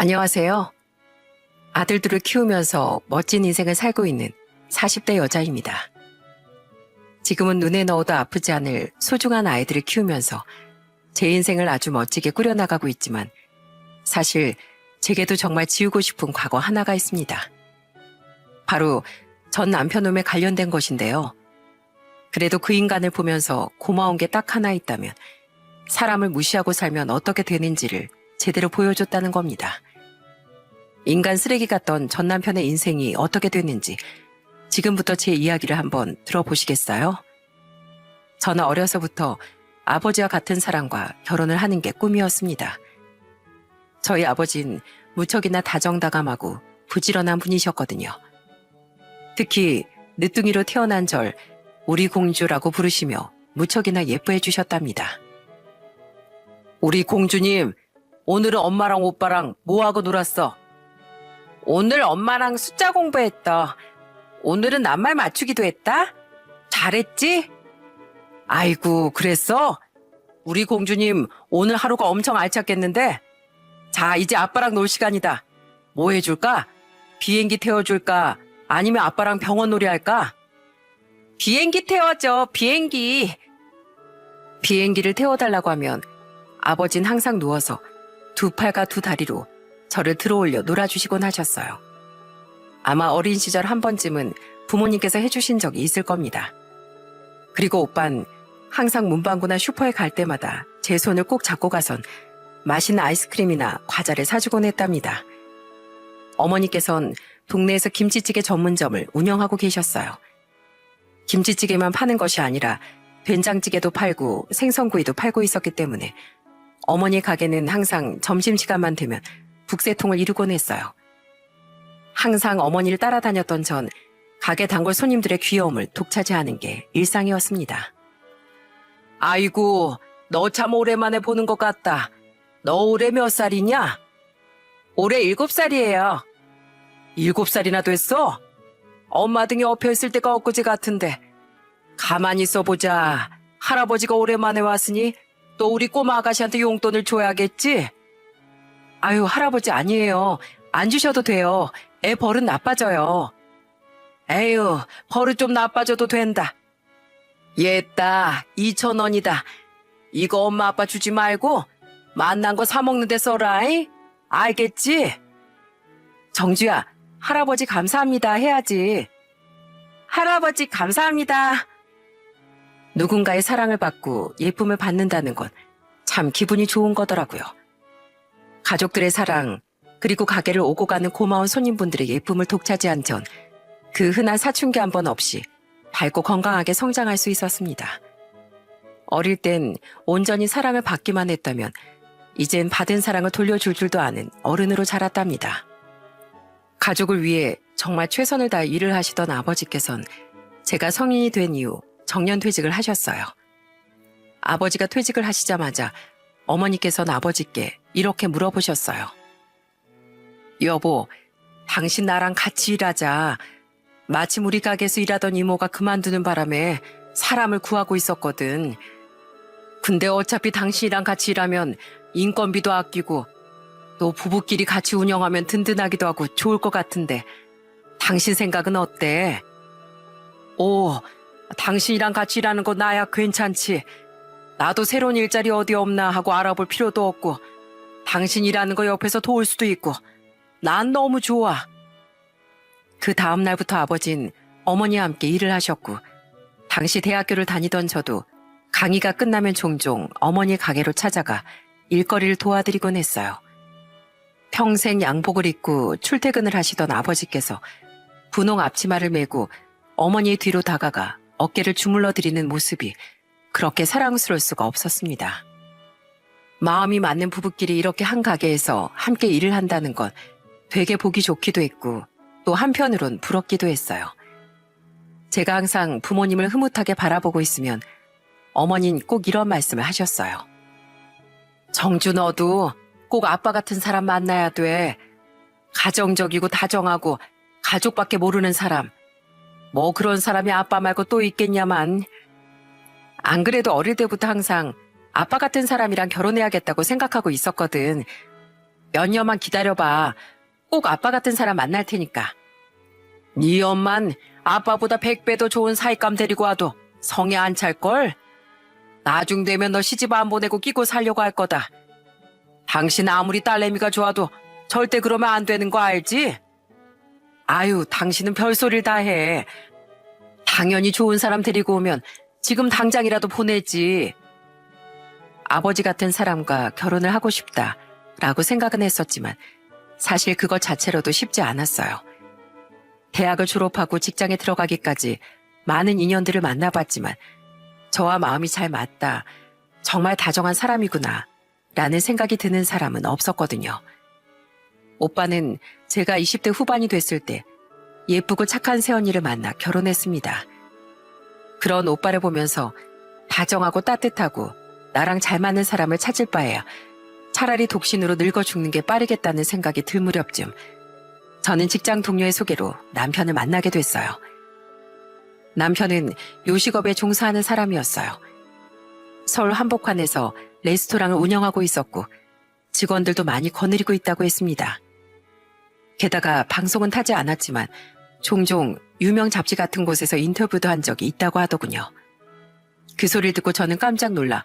안녕하세요. 아들들을 키우면서 멋진 인생을 살고 있는 40대 여자입니다. 지금은 눈에 넣어도 아프지 않을 소중한 아이들을 키우면서 제 인생을 아주 멋지게 꾸려나가고 있지만 사실 제게도 정말 지우고 싶은 과거 하나가 있습니다. 바로 전 남편놈에 관련된 것인데요. 그래도 그 인간을 보면서 고마운 게 딱 하나 있다면 사람을 무시하고 살면 어떻게 되는지를 제대로 보여줬다는 겁니다. 인간 쓰레기 같던 전 남편의 인생이 어떻게 됐는지 지금부터 제 이야기를 한번 들어보시겠어요? 저는 어려서부터 아버지와 같은 사람과 결혼을 하는 게 꿈이었습니다. 저희 아버지는 무척이나 다정다감하고 부지런한 분이셨거든요. 특히 늦둥이로 태어난 절 우리 공주라고 부르시며 무척이나 예뻐해 주셨답니다. 우리 공주님, 오늘은 엄마랑 오빠랑 뭐하고 놀았어? 오늘 엄마랑 숫자 공부했다. 오늘은 낱말 맞추기도 했다? 잘했지? 아이고, 그랬어? 우리 공주님 오늘 하루가 엄청 알찼겠는데? 자, 이제 아빠랑 놀 시간이다. 뭐 해줄까? 비행기 태워줄까? 아니면 아빠랑 병원 놀이 할까? 비행기 태워줘, 비행기. 비행기를 태워달라고 하면 아버진 항상 누워서 두 팔과 두 다리로 저를 들어올려 놀아주시곤 하셨어요. 아마 어린 시절 한 번쯤은 부모님께서 해주신 적이 있을 겁니다. 그리고 오빤 항상 문방구나 슈퍼에 갈 때마다 제 손을 꼭 잡고 가선 맛있는 아이스크림이나 과자를 사주곤 했답니다. 어머니께선 동네에서 김치찌개 전문점을 운영하고 계셨어요. 김치찌개만 파는 것이 아니라 된장찌개도 팔고 생선구이도 팔고 있었기 때문에 어머니 가게는 항상 점심시간만 되면 북새통을 이루곤 했어요. 항상 어머니를 따라다녔던 전 가게 단골 손님들의 귀여움을 독차지하는 게 일상이었습니다. 아이고, 너 참 오랜만에 보는 것 같다. 너 올해 몇 살이냐? 올해 7살이에요. 7살이나 됐어? 엄마 등에 엎여있을 때가 엊그제 같은데. 가만히 있어보자. 할아버지가 오랜만에 왔으니 또 우리 꼬마 아가씨한테 용돈을 줘야겠지? 아유, 할아버지 아니에요. 안 주셔도 돼요. 애 버릇 나빠져요. 에휴, 버릇 좀 나빠져도 된다. 얘따, 2,000원이다. 이거 엄마 아빠 주지 말고 만난 거 사 먹는 데 써라이. 알겠지? 정주야, 할아버지 감사합니다 해야지. 할아버지 감사합니다. 누군가의 사랑을 받고 예쁨을 받는다는 건 참 기분이 좋은 거더라고요. 가족들의 사랑, 그리고 가게를 오고 가는 고마운 손님분들의 예쁨을 독차지한 전 그 흔한 사춘기 한 번 없이 밝고 건강하게 성장할 수 있었습니다. 어릴 땐 온전히 사랑을 받기만 했다면 이젠 받은 사랑을 돌려줄 줄도 아는 어른으로 자랐답니다. 가족을 위해 정말 최선을 다해 일을 하시던 아버지께선 제가 성인이 된 이후 정년퇴직을 하셨어요. 아버지가 퇴직을 하시자마자 어머니께서는 아버지께 이렇게 물어보셨어요. 여보, 당신 나랑 같이 일하자. 마침 우리 가게에서 일하던 이모가 그만두는 바람에 사람을 구하고 있었거든. 근데 어차피 당신이랑 같이 일하면 인건비도 아끼고 또 부부끼리 같이 운영하면 든든하기도 하고 좋을 것 같은데 당신 생각은 어때? 오, 당신이랑 같이 일하는 거 나야 괜찮지. 나도 새로운 일자리 어디 없나 하고 알아볼 필요도 없고 당신 일하는 거 옆에서 도울 수도 있고 난 너무 좋아. 그 다음 날부터 아버진 어머니와 함께 일을 하셨고 당시 대학교를 다니던 저도 강의가 끝나면 종종 어머니 가게로 찾아가 일거리를 도와드리곤 했어요. 평생 양복을 입고 출퇴근을 하시던 아버지께서 분홍 앞치마를 메고 어머니의 뒤로 다가가 어깨를 주물러 드리는 모습이 그렇게 사랑스러울 수가 없었습니다. 마음이 맞는 부부끼리 이렇게 한 가게에서 함께 일을 한다는 건 되게 보기 좋기도 했고 또 한편으론 부럽기도 했어요. 제가 항상 부모님을 흐뭇하게 바라보고 있으면 어머니는 꼭 이런 말씀을 하셨어요. 정주, 너도 꼭 아빠 같은 사람 만나야 돼. 가정적이고 다정하고 가족밖에 모르는 사람. 뭐 그런 사람이 아빠 말고 또 있겠냐만. 안 그래도 어릴 때부터 항상 아빠 같은 사람이랑 결혼해야겠다고 생각하고 있었거든. 몇 년만 기다려봐. 꼭 아빠 같은 사람 만날 테니까. 네 엄만 아빠보다 100배 더 좋은 사익감 데리고 와도 성에 안 찰걸? 나중 되면 너 시집 안 보내고 끼고 살려고 할 거다. 당신 아무리 딸내미가 좋아도 절대 그러면 안 되는 거 알지? 아유, 당신은 별소리를 다 해. 당연히 좋은 사람 데리고 오면 지금 당장이라도 보내지. 아버지 같은 사람과 결혼을 하고 싶다라고 생각은 했었지만 사실 그것 자체로도 쉽지 않았어요. 대학을 졸업하고 직장에 들어가기까지 많은 인연들을 만나봤지만 저와 마음이 잘 맞다, 정말 다정한 사람이구나 라는 생각이 드는 사람은 없었거든요. 오빠는 제가 20대 후반이 됐을 때 예쁘고 착한 새언니를 만나 결혼했습니다. 그런 오빠를 보면서 다정하고 따뜻하고 나랑 잘 맞는 사람을 찾을 바에야 차라리 독신으로 늙어 죽는 게 빠르겠다는 생각이 들 무렵쯤 저는 직장 동료의 소개로 남편을 만나게 됐어요. 남편은 요식업에 종사하는 사람이었어요. 서울 한복판에서 레스토랑을 운영하고 있었고 직원들도 많이 거느리고 있다고 했습니다. 게다가 방송은 타지 않았지만 종종 유명 잡지 같은 곳에서 인터뷰도 한 적이 있다고 하더군요. 그 소리를 듣고 저는 깜짝 놀라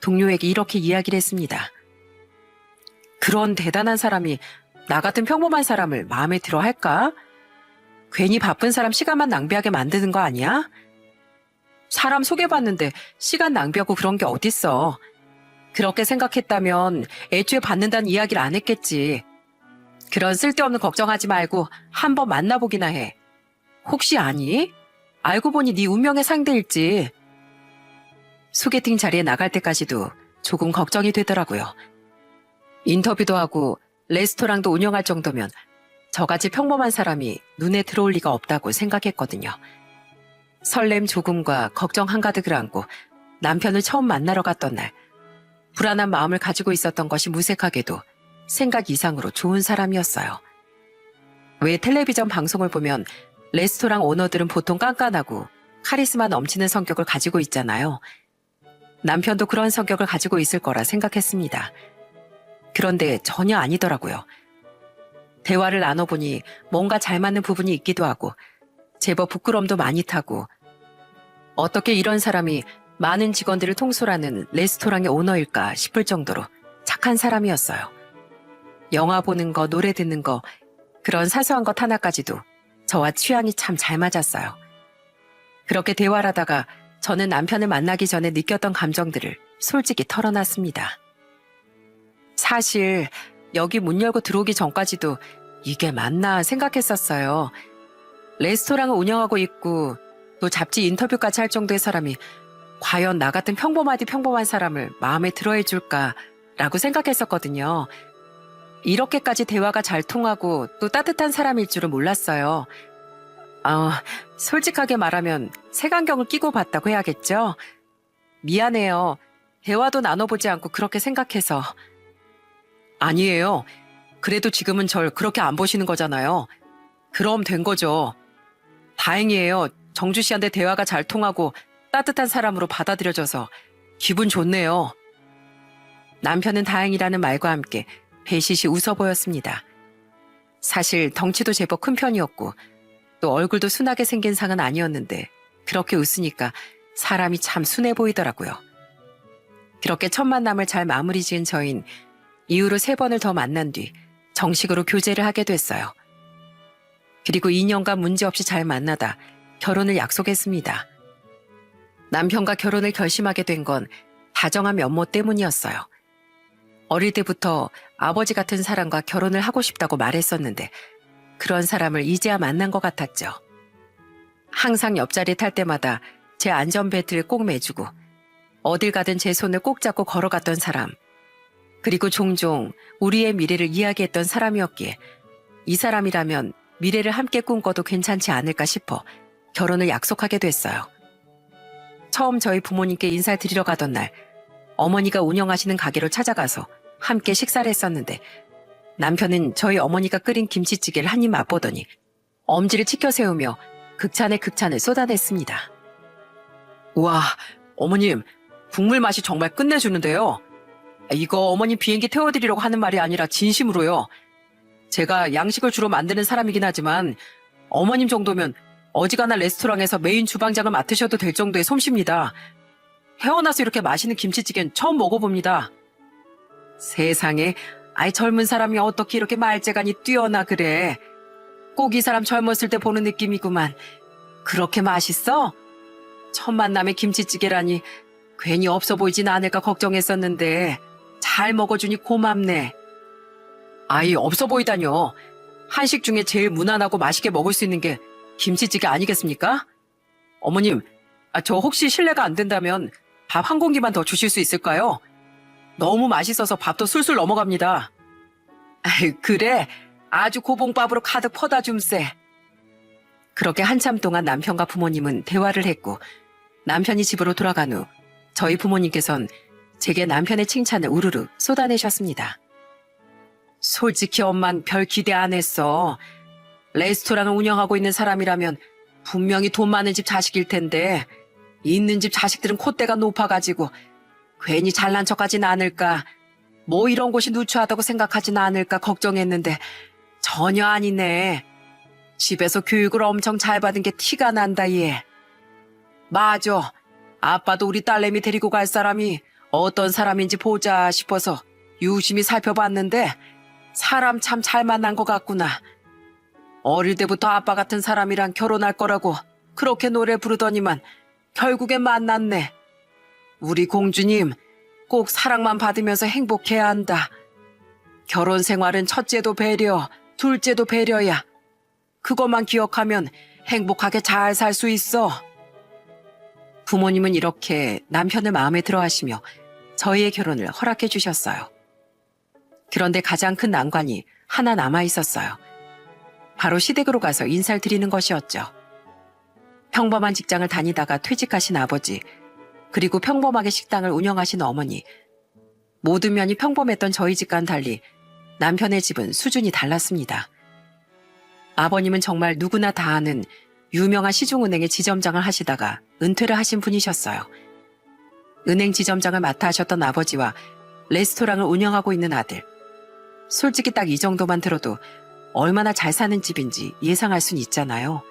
동료에게 이렇게 이야기를 했습니다. 그런 대단한 사람이 나 같은 평범한 사람을 마음에 들어 할까? 괜히 바쁜 사람 시간만 낭비하게 만드는 거 아니야? 사람 소개받는데 시간 낭비하고 그런 게 어딨어. 그렇게 생각했다면 애초에 받는다는 이야기를 안 했겠지. 그런 쓸데없는 걱정하지 말고 한번 만나보기나 해. 혹시 아니? 알고 보니 네 운명의 상대일지. 소개팅 자리에 나갈 때까지도 조금 걱정이 되더라고요. 인터뷰도 하고 레스토랑도 운영할 정도면 저같이 평범한 사람이 눈에 들어올 리가 없다고 생각했거든요. 설렘 조금과 걱정 한가득을 안고 남편을 처음 만나러 갔던 날, 불안한 마음을 가지고 있었던 것이 무색하게도 생각 이상으로 좋은 사람이었어요. 왜 텔레비전 방송을 보면 레스토랑 오너들은 보통 깐깐하고 카리스마 넘치는 성격을 가지고 있잖아요. 남편도 그런 성격을 가지고 있을 거라 생각했습니다. 그런데 전혀 아니더라고요. 대화를 나눠보니 뭔가 잘 맞는 부분이 있기도 하고 제법 부끄럼도 많이 타고 어떻게 이런 사람이 많은 직원들을 통솔하는 레스토랑의 오너일까 싶을 정도로 착한 사람이었어요. 영화 보는 거, 노래 듣는 거, 그런 사소한 것 하나까지도 저와 취향이 참 잘 맞았어요. 그렇게 대화를 하다가 저는 남편을 만나기 전에 느꼈던 감정들을 솔직히 털어놨습니다. 사실 여기 문 열고 들어오기 전까지도 이게 맞나 생각했었어요. 레스토랑을 운영하고 있고 또 잡지 인터뷰까지 할 정도의 사람이 과연 나 같은 평범하디 평범한 사람을 마음에 들어해 줄까라고 생각했었거든요. 이렇게까지 대화가 잘 통하고 또 따뜻한 사람일 줄은 몰랐어요. 솔직하게 말하면 색안경을 끼고 봤다고 해야겠죠? 미안해요. 대화도 나눠보지 않고 그렇게 생각해서. 아니에요. 그래도 지금은 절 그렇게 안 보시는 거잖아요. 그럼 된 거죠. 다행이에요. 정주 씨한테 대화가 잘 통하고 따뜻한 사람으로 받아들여져서 기분 좋네요. 남편은 다행이라는 말과 함께 배시시 웃어 보였습니다. 사실 덩치도 제법 큰 편이었고 또 얼굴도 순하게 생긴 상은 아니었는데 그렇게 웃으니까 사람이 참 순해 보이더라고요. 그렇게 첫 만남을 잘 마무리 지은 저흰 이후로 3번을 더 만난 뒤 정식으로 교제를 하게 됐어요. 그리고 2년간 문제없이 잘 만나다 결혼을 약속했습니다. 남편과 결혼을 결심하게 된 건 다정한 면모 때문이었어요. 어릴 때부터 아버지 같은 사람과 결혼을 하고 싶다고 말했었는데 그런 사람을 이제야 만난 것 같았죠. 항상 옆자리 탈 때마다 제 안전벨트를 꼭 매주고 어딜 가든 제 손을 꼭 잡고 걸어갔던 사람, 그리고 종종 우리의 미래를 이야기했던 사람이었기에 이 사람이라면 미래를 함께 꿈꿔도 괜찮지 않을까 싶어 결혼을 약속하게 됐어요. 처음 저희 부모님께 인사를 드리러 가던 날 어머니가 운영하시는 가게로 찾아가서 함께 식사를 했었는데 남편은 저희 어머니가 끓인 김치찌개를 한 입 맛보더니 엄지를 치켜 세우며 극찬에 극찬을 쏟아냈습니다. 우와, 어머님, 국물 맛이 정말 끝내주는데요. 이거 어머님 비행기 태워드리려고 하는 말이 아니라 진심으로요. 제가 양식을 주로 만드는 사람이긴 하지만 어머님 정도면 어지간한 레스토랑에서 메인 주방장을 맡으셔도 될 정도의 솜씨입니다. 태어나서 이렇게 맛있는 김치찌개는 처음 먹어봅니다. 세상에, 젊은 사람이 어떻게 이렇게 말재간이 뛰어나 그래. 꼭 이 사람 젊었을 때 보는 느낌이구만. 그렇게 맛있어? 첫 만남에 김치찌개라니 괜히 없어 보이진 않을까 걱정했었는데 잘 먹어주니 고맙네. 없어 보이다뇨. 한식 중에 제일 무난하고 맛있게 먹을 수 있는 게 김치찌개 아니겠습니까? 어머님, 저 혹시 실례가 안 된다면 밥 한 공기만 더 주실 수 있을까요? 너무 맛있어서 밥도 술술 넘어갑니다. 그래, 아주 고봉밥으로 가득 퍼다 줌세. 그렇게 한참 동안 남편과 부모님은 대화를 했고 남편이 집으로 돌아간 후 저희 부모님께선 제게 남편의 칭찬을 우르르 쏟아내셨습니다. 솔직히 엄만 별 기대 안 했어. 레스토랑을 운영하고 있는 사람이라면 분명히 돈 많은 집 자식일 텐데 있는 집 자식들은 콧대가 높아가지고 괜히 잘난 척하진 않을까, 뭐 이런 곳이 누추하다고 생각하진 않을까 걱정했는데 전혀 아니네. 집에서 교육을 엄청 잘 받은 게 티가 난다 얘. 맞아. 아빠도 우리 딸내미 데리고 갈 사람이 어떤 사람인지 보자 싶어서 유심히 살펴봤는데 사람 참 잘 만난 것 같구나. 어릴 때부터 아빠 같은 사람이랑 결혼할 거라고 그렇게 노래 부르더니만 결국엔 만났네. 우리 공주님 꼭 사랑만 받으면서 행복해야 한다. 결혼 생활은 첫째도 배려, 둘째도 배려야. 그것만 기억하면 행복하게 잘 살 수 있어. 부모님은 이렇게 남편을 마음에 들어 하시며 저희의 결혼을 허락해 주셨어요. 그런데 가장 큰 난관이 하나 남아 있었어요. 바로 시댁으로 가서 인사를 드리는 것이었죠. 평범한 직장을 다니다가 퇴직하신 아버지, 그리고 평범하게 식당을 운영하신 어머니, 모든 면이 평범했던 저희 집과는 달리 남편의 집은 수준이 달랐습니다. 아버님은 정말 누구나 다 아는 유명한 시중은행의 지점장을 하시다가 은퇴를 하신 분이셨어요. 은행 지점장을 맡아 하셨던 아버지와 레스토랑을 운영하고 있는 아들. 솔직히 딱 이 정도만 들어도 얼마나 잘 사는 집인지 예상할 순 있잖아요.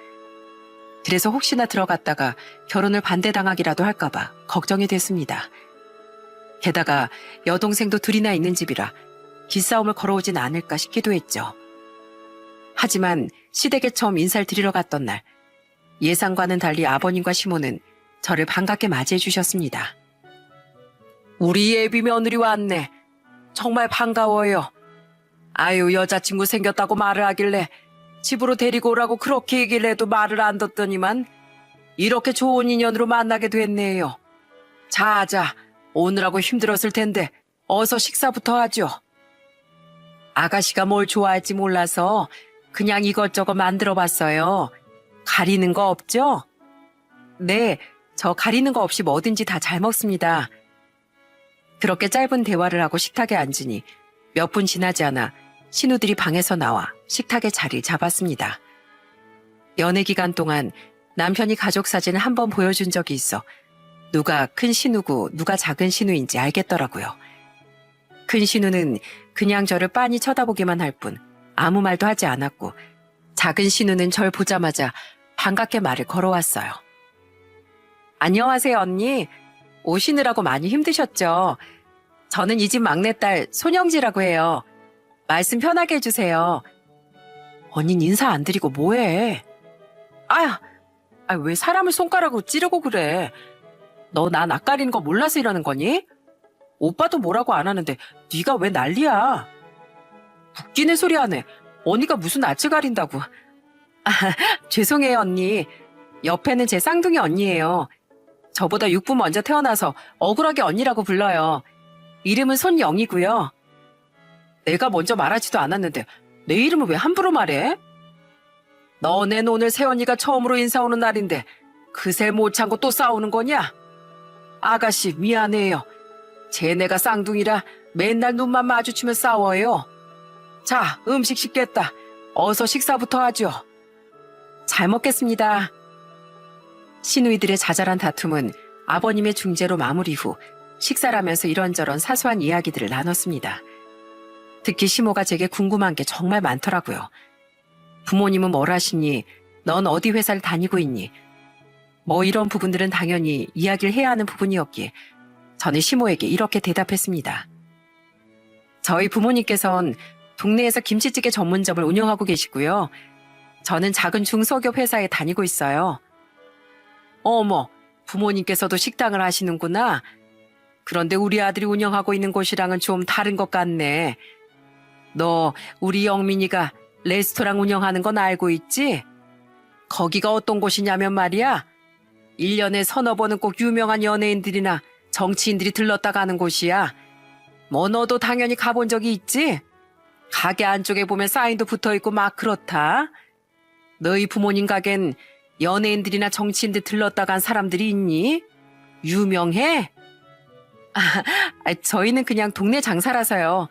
그래서 혹시나 들어갔다가 결혼을 반대당하기라도 할까봐 걱정이 됐습니다. 게다가 여동생도 둘이나 있는 집이라 기싸움을 걸어오진 않을까 싶기도 했죠. 하지만 시댁에 처음 인사를 드리러 갔던 날, 예상과는 달리 아버님과 시모는 저를 반갑게 맞이해 주셨습니다. 우리 예비 며느리 왔네. 정말 반가워요. 여자친구 생겼다고 말을 하길래 집으로 데리고 오라고 그렇게 얘기를 해도 말을 안 듣더니만 이렇게 좋은 인연으로 만나게 됐네요. 자자, 오느라고 힘들었을 텐데 어서 식사부터 하죠. 아가씨가 뭘 좋아할지 몰라서 그냥 이것저것 만들어봤어요. 가리는 거 없죠? 네, 저 가리는 거 없이 뭐든지 다 잘 먹습니다. 그렇게 짧은 대화를 하고 식탁에 앉으니 몇 분 지나지 않아 신우들이 방에서 나와 식탁에 자리를 잡았습니다. 연애 기간 동안 남편이 가족 사진을 한 번 보여준 적이 있어 누가 큰 신우고 누가 작은 신우인지 알겠더라고요. 큰 신우는 그냥 저를 빤히 쳐다보기만 할 뿐 아무 말도 하지 않았고, 작은 신우는 절 보자마자 반갑게 말을 걸어왔어요. 안녕하세요, 언니. 오시느라고 많이 힘드셨죠? 저는 이 집 막내딸 손영지라고 해요. 말씀 편하게 해주세요. 언닌 인사 안 드리고 뭐해? 왜 사람을 손가락으로 찌르고 그래? 너 나 낯가리는 거 몰라서 이러는 거니? 오빠도 뭐라고 안 하는데 네가 왜 난리야? 웃기는 소리 하네. 언니가 무슨 낯을 가린다고. 죄송해요, 언니. 옆에는 제 쌍둥이 언니예요. 저보다 6분 먼저 태어나서 억울하게 언니라고 불러요. 이름은 손영이고요. 내가 먼저 말하지도 않았는데 내 이름을 왜 함부로 말해? 너넨 오늘 새언니가 처음으로 인사 오는 날인데 그새 못 참고 또 싸우는 거냐? 아가씨 미안해요. 쟤네가 쌍둥이라 맨날 눈만 마주치면 싸워요. 자, 음식 식겠다. 어서 식사부터 하죠. 잘 먹겠습니다. 시누이들의 자잘한 다툼은 아버님의 중재로 마무리 후 식사를 하면서 이런저런 사소한 이야기들을 나눴습니다. 특히 시모가 제게 궁금한 게 정말 많더라고요. 부모님은 뭘 하시니? 넌 어디 회사를 다니고 있니? 뭐 이런 부분들은 당연히 이야기를 해야 하는 부분이었기에 저는 시모에게 이렇게 대답했습니다. 저희 부모님께서는 동네에서 김치찌개 전문점을 운영하고 계시고요. 저는 작은 중소기업 회사에 다니고 있어요. 어머, 부모님께서도 식당을 하시는구나. 그런데 우리 아들이 운영하고 있는 곳이랑은 좀 다른 것 같네. 너 우리 영민이가 레스토랑 운영하는 건 알고 있지? 거기가 어떤 곳이냐면 말이야. 1년에 서너 번은 꼭 유명한 연예인들이나 정치인들이 들렀다 가는 곳이야. 뭐 너도 당연히 가본 적이 있지? 가게 안쪽에 보면 사인도 붙어있고 막 그렇다. 너희 부모님 가겐 연예인들이나 정치인들 들렀다 간 사람들이 있니? 유명해? 저희는 그냥 동네 장사라서요.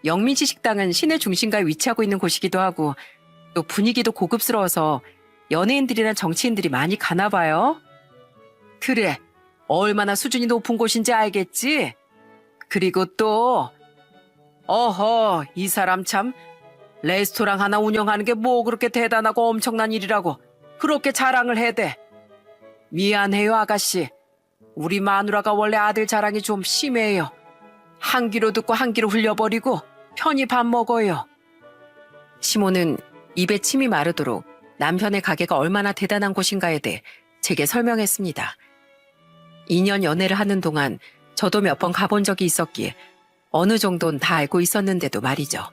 영민씨 식당은 시내 중심가에 위치하고 있는 곳이기도 하고 또 분위기도 고급스러워서 연예인들이나 정치인들이 많이 가나 봐요. 그래, 얼마나 수준이 높은 곳인지 알겠지? 그리고 또 어허, 이 사람 참 레스토랑 하나 운영하는 게 뭐 그렇게 대단하고 엄청난 일이라고 그렇게 자랑을 해대. 미안해요, 아가씨. 우리 마누라가 원래 아들 자랑이 좀 심해요. 한 귀로 듣고 한 귀로 흘려버리고 편히 밥 먹어요. 시모는 입에 침이 마르도록 남편의 가게가 얼마나 대단한 곳인가에 대해 제게 설명했습니다. 2년 연애를 하는 동안 저도 몇 번 가본 적이 있었기에 어느 정도는 다 알고 있었는데도 말이죠.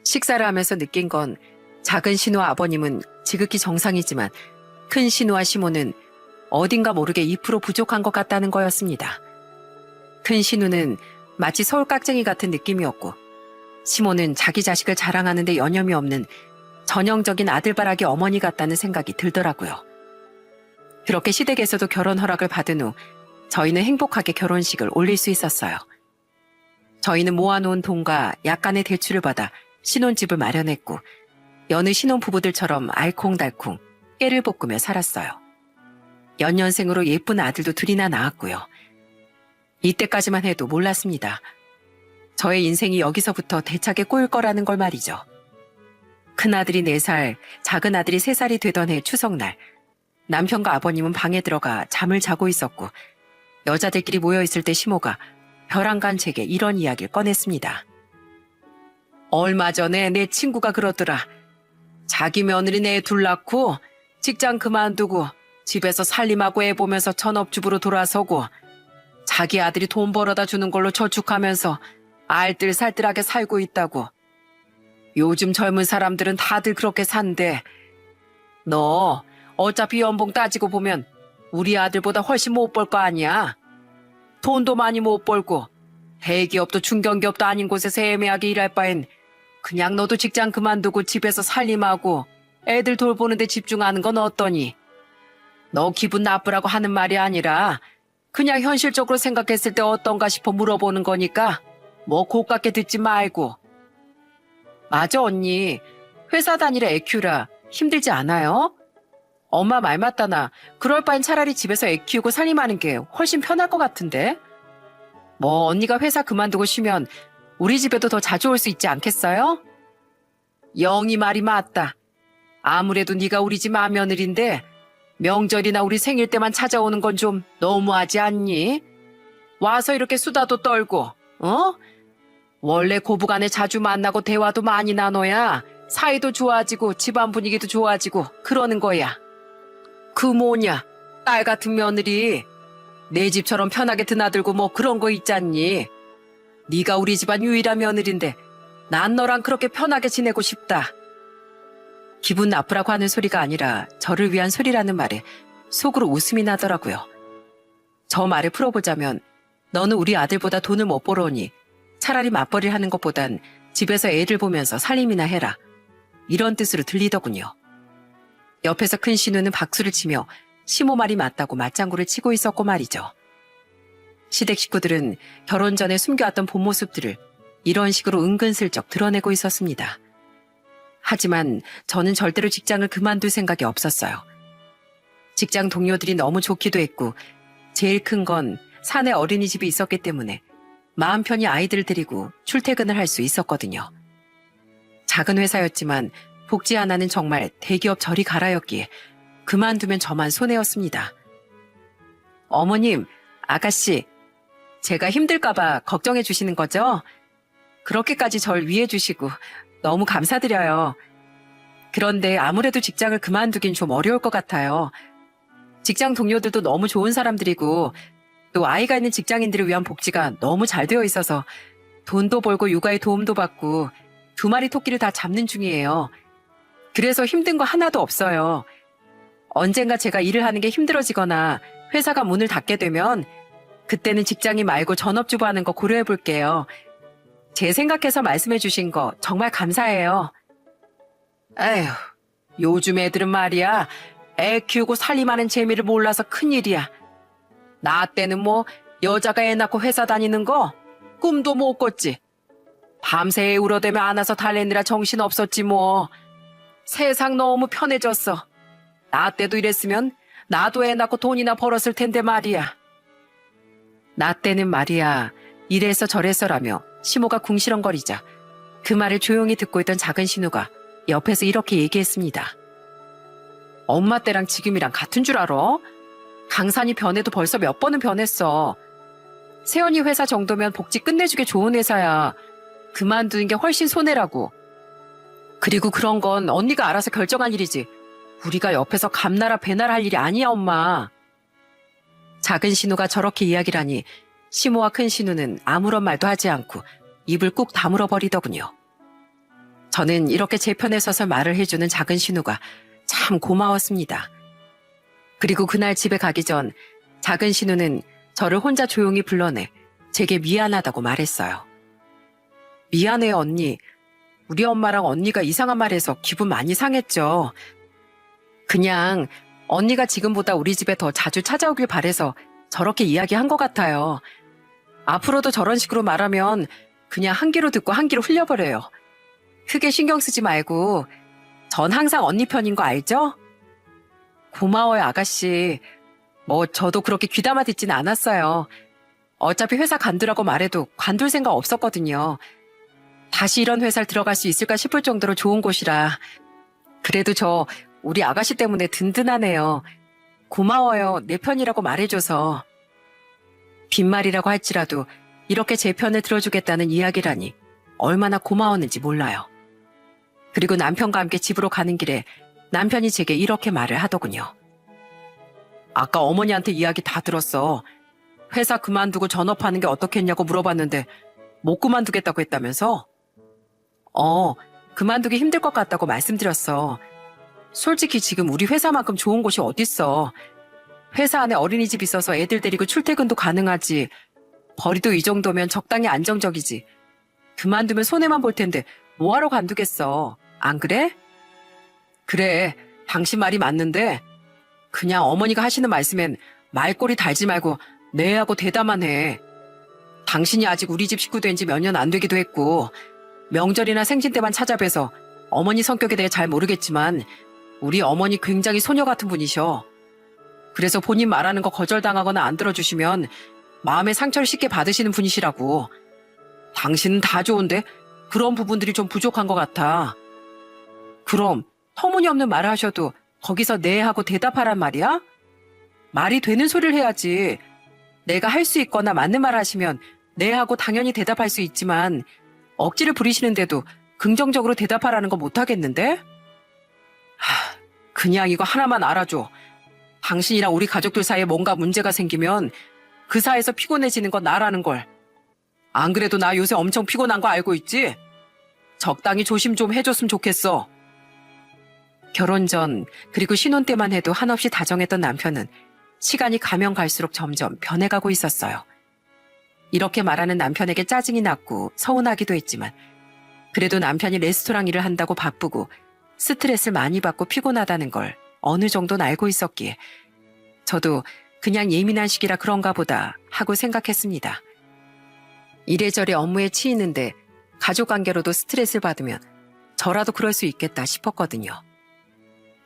식사를 하면서 느낀 건 작은 신우와 아버님은 지극히 정상이지만 큰 신우와 시모는 어딘가 모르게 2% 부족한 것 같다는 거였습니다. 큰 신우는 마치 서울 깍쟁이 같은 느낌이었고 시모는 자기 자식을 자랑하는데 여념이 없는 전형적인 아들바라기 어머니 같다는 생각이 들더라고요. 그렇게 시댁에서도 결혼 허락을 받은 후 저희는 행복하게 결혼식을 올릴 수 있었어요. 저희는 모아놓은 돈과 약간의 대출을 받아 신혼집을 마련했고 여느 신혼부부들처럼 알콩달콩 깨를 볶으며 살았어요. 연년생으로 예쁜 아들도 둘이나 낳았고요. 이때까지만 해도 몰랐습니다. 저의 인생이 여기서부터 대차게 꼬일 거라는 걸 말이죠. 큰아들이 4살, 작은아들이 3살이 되던 해 추석날 남편과 아버님은 방에 들어가 잠을 자고 있었고 여자들끼리 모여있을 때 시모가 벼랑간 제게 이런 이야기를 꺼냈습니다. 얼마 전에 내 친구가 그러더라. 자기 며느리 애 둘 낳고 직장 그만두고 집에서 살림하고 애 보면서 전업주부로 돌아서고 자기 아들이 돈 벌어다 주는 걸로 저축하면서 알뜰살뜰하게 살고 있다고. 요즘 젊은 사람들은 다들 그렇게 산대. 너 어차피 연봉 따지고 보면 우리 아들보다 훨씬 못 벌 거 아니야. 돈도 많이 못 벌고 대기업도 중견기업도 아닌 곳에서 애매하게 일할 바엔 그냥 너도 직장 그만두고 집에서 살림하고 애들 돌보는 데 집중하는 건 어떠니? 너 기분 나쁘라고 하는 말이 아니라 그냥 현실적으로 생각했을 때 어떤가 싶어 물어보는 거니까 뭐 고깝게 듣지 말고. 맞아 언니. 회사 다니라 애큐라 힘들지 않아요? 엄마 말 맞다나 그럴 바엔 차라리 집에서 애 키우고 살림하는 게 훨씬 편할 것 같은데? 뭐 언니가 회사 그만두고 쉬면 우리 집에도 더 자주 올 수 있지 않겠어요? 영희 말이 맞다. 아무래도 네가 우리 집 맏며느리인데 명절이나 우리 생일 때만 찾아오는 건 좀 너무하지 않니? 와서 이렇게 수다도 떨고, 어? 원래 고부간에 자주 만나고 대화도 많이 나눠야 사이도 좋아지고 집안 분위기도 좋아지고 그러는 거야. 그 뭐냐, 딸 같은 며느리 내 집처럼 편하게 드나들고 뭐 그런 거 있잖니. 네가 우리 집안 유일한 며느리인데 난 너랑 그렇게 편하게 지내고 싶다. 기분 나쁘라고 하는 소리가 아니라 저를 위한 소리라는 말에 속으로 웃음이 나더라고요. 저 말을 풀어보자면 너는 우리 아들보다 돈을 못 벌어오니 차라리 맞벌이를 하는 것보단 집에서 애를 보면서 살림이나 해라. 이런 뜻으로 들리더군요. 옆에서 큰 신우는 박수를 치며 시모 말이 맞다고 맞장구를 치고 있었고 말이죠. 시댁 식구들은 결혼 전에 숨겨왔던 본 모습들을 이런 식으로 은근슬쩍 드러내고 있었습니다. 하지만 저는 절대로 직장을 그만둘 생각이 없었어요. 직장 동료들이 너무 좋기도 했고 제일 큰 건 사내 어린이집이 있었기 때문에 마음 편히 아이들을 데리고 출퇴근을 할 수 있었거든요. 작은 회사였지만 복지 하나는 정말 대기업 저리 가라였기에 그만두면 저만 손해였습니다. 어머님, 아가씨, 제가 힘들까봐 걱정해 주시는 거죠? 그렇게까지 절 위해 주시고 너무 감사드려요. 그런데 아무래도 직장을 그만두긴 좀 어려울 것 같아요. 직장 동료들도 너무 좋은 사람들이고 또 아이가 있는 직장인들을 위한 복지가 너무 잘 되어 있어서 돈도 벌고 육아에 도움도 받고 2마리 토끼를 다 잡는 중이에요. 그래서 힘든 거 하나도 없어요. 언젠가 제가 일을 하는 게 힘들어지거나 회사가 문을 닫게 되면 그때는 직장인 말고 전업주부 하는 거 고려해 볼게요. 제 생각해서 말씀해 주신 거 정말 감사해요. 에휴, 요즘 애들은 말이야. 애 키우고 살림하는 재미를 몰라서 큰일이야. 나 때는 뭐 여자가 애 낳고 회사 다니는 거 꿈도 못 꿨지. 밤새 애 울어대며 안아서 달래느라 정신 없었지 뭐. 세상 너무 편해졌어. 나 때도 이랬으면 나도 애 낳고 돈이나 벌었을 텐데 말이야. 나 때는 말이야. 이래서 저래서라며 시모가 궁시렁거리자 그 말을 조용히 듣고 있던 작은 신우가 옆에서 이렇게 얘기했습니다. 엄마 때랑 지금이랑 같은 줄 알아? 강산이 변해도 벌써 몇 번은 변했어. 세연이 회사 정도면 복지 끝내주게 좋은 회사야. 그만두는 게 훨씬 손해라고. 그리고 그런 건 언니가 알아서 결정할 일이지. 우리가 옆에서 감나라 배나라 할 일이 아니야, 엄마. 작은 신우가 저렇게 이야기를 하니 시모와 큰 신우는 아무런 말도 하지 않고 입을 꾹 다물어 버리더군요. 저는 이렇게 제 편에 서서 말을 해주는 작은 신우가 참 고마웠습니다. 그리고 그날 집에 가기 전 작은 신우는 저를 혼자 조용히 불러내 제게 미안하다고 말했어요. 미안해요, 언니. 우리 엄마랑 언니가 이상한 말해서 기분 많이 상했죠. 그냥 언니가 지금보다 우리 집에 더 자주 찾아오길 바래서 저렇게 이야기한 것 같아요. 앞으로도 저런 식으로 말하면 그냥 한 귀로 듣고 한 귀로 흘려버려요. 크게 신경 쓰지 말고 전 항상 언니 편인 거 알죠? 고마워요, 아가씨. 뭐 저도 그렇게 귀담아 듣진 않았어요. 어차피 회사 간두라고 말해도 관둘 생각 없었거든요. 다시 이런 회사를 들어갈 수 있을까 싶을 정도로 좋은 곳이라. 그래도 저 우리 아가씨 때문에 든든하네요. 고마워요, 내 편이라고 말해줘서. 빈말이라고 할지라도 이렇게 제 편을 들어주겠다는 이야기라니 얼마나 고마웠는지 몰라요. 그리고 남편과 함께 집으로 가는 길에 남편이 제게 이렇게 말을 하더군요. 아까 어머니한테 이야기 다 들었어. 회사 그만두고 전업하는 게 어떻겠냐고 물어봤는데 못 그만두겠다고 했다면서? 그만두기 힘들 것 같다고 말씀드렸어. 솔직히 지금 우리 회사만큼 좋은 곳이 어딨어. 회사 안에 어린이집 있어서 애들 데리고 출퇴근도 가능하지. 벌이도 이 정도면 적당히 안정적이지. 그만두면 손해만 볼 텐데 뭐하러 관두겠어. 안 그래? 그래, 당신 말이 맞는데 그냥 어머니가 하시는 말씀엔 말꼬리 달지 말고 네 하고 대답만 해. 당신이 아직 우리 집 식구 된 지 몇 년 안 되기도 했고 명절이나 생신 때만 찾아뵈서 어머니 성격에 대해 잘 모르겠지만 우리 어머니 굉장히 소녀 같은 분이셔. 그래서 본인 말하는 거 거절당하거나 안 들어주시면 마음의 상처를 쉽게 받으시는 분이시라고. 당신은 다 좋은데 그런 부분들이 좀 부족한 것 같아. 그럼 터무니없는 말을 하셔도 거기서 네 하고 대답하란 말이야? 말이 되는 소리를 해야지. 내가 할 수 있거나 맞는 말 하시면 네 하고 당연히 대답할 수 있지만 억지를 부리시는데도 긍정적으로 대답하라는 거 못하겠는데? 그냥 이거 하나만 알아줘. 당신이랑 우리 가족들 사이에 뭔가 문제가 생기면 그 사이에서 피곤해지는 건 나라는 걸. 안 그래도 나 요새 엄청 피곤한 거 알고 있지? 적당히 조심 좀 해줬으면 좋겠어. 결혼 전 그리고 신혼 때만 해도 한없이 다정했던 남편은 시간이 가면 갈수록 점점 변해가고 있었어요. 이렇게 말하는 남편에게 짜증이 났고 서운하기도 했지만 그래도 남편이 레스토랑 일을 한다고 바쁘고 스트레스를 많이 받고 피곤하다는 걸 어느 정도는 알고 있었기에 저도 그냥 예민한 시기라 그런가 보다 하고 생각했습니다. 이래저래 업무에 치이는데 가족관계로도 스트레스를 받으면 저라도 그럴 수 있겠다 싶었거든요.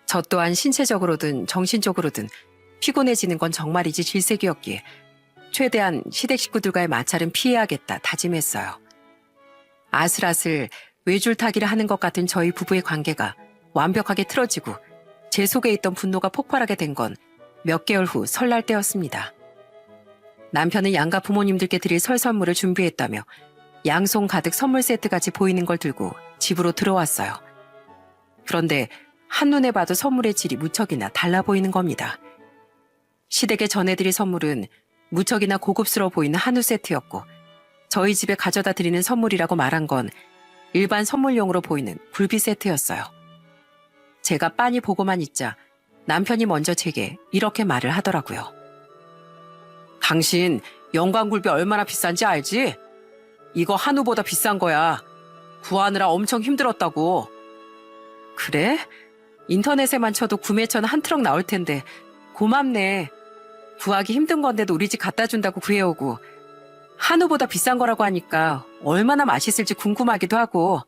저 또한 신체적으로든 정신적으로든 피곤해지는 건 정말이지 질색이었기에 최대한 시댁 식구들과의 마찰은 피해야겠다 다짐했어요. 아슬아슬 외줄타기를 하는 것 같은 저희 부부의 관계가 완벽하게 틀어지고 제 속에 있던 분노가 폭발하게 된 건 몇 개월 후 설날 때였습니다. 남편은 양가 부모님들께 드릴 설 선물을 준비했다며 양손 가득 선물 세트같이 보이는 걸 들고 집으로 들어왔어요. 그런데 한눈에 봐도 선물의 질이 무척이나 달라 보이는 겁니다. 시댁에 전해드릴 선물은 무척이나 고급스러워 보이는 한우 세트였고 저희 집에 가져다 드리는 선물이라고 말한 건 일반 선물용으로 보이는 굴비 세트였어요. 제가 빤히 보고만 있자 남편이 먼저 제게 이렇게 말을 하더라고요. 당신 영광굴비 얼마나 비싼지 알지? 이거 한우보다 비싼 거야. 구하느라 엄청 힘들었다고. 그래? 인터넷에만 쳐도 구매처는 한 트럭 나올 텐데 고맙네. 구하기 힘든 건데도 우리 집 갖다 준다고 구해오고 한우보다 비싼 거라고 하니까 얼마나 맛있을지 궁금하기도 하고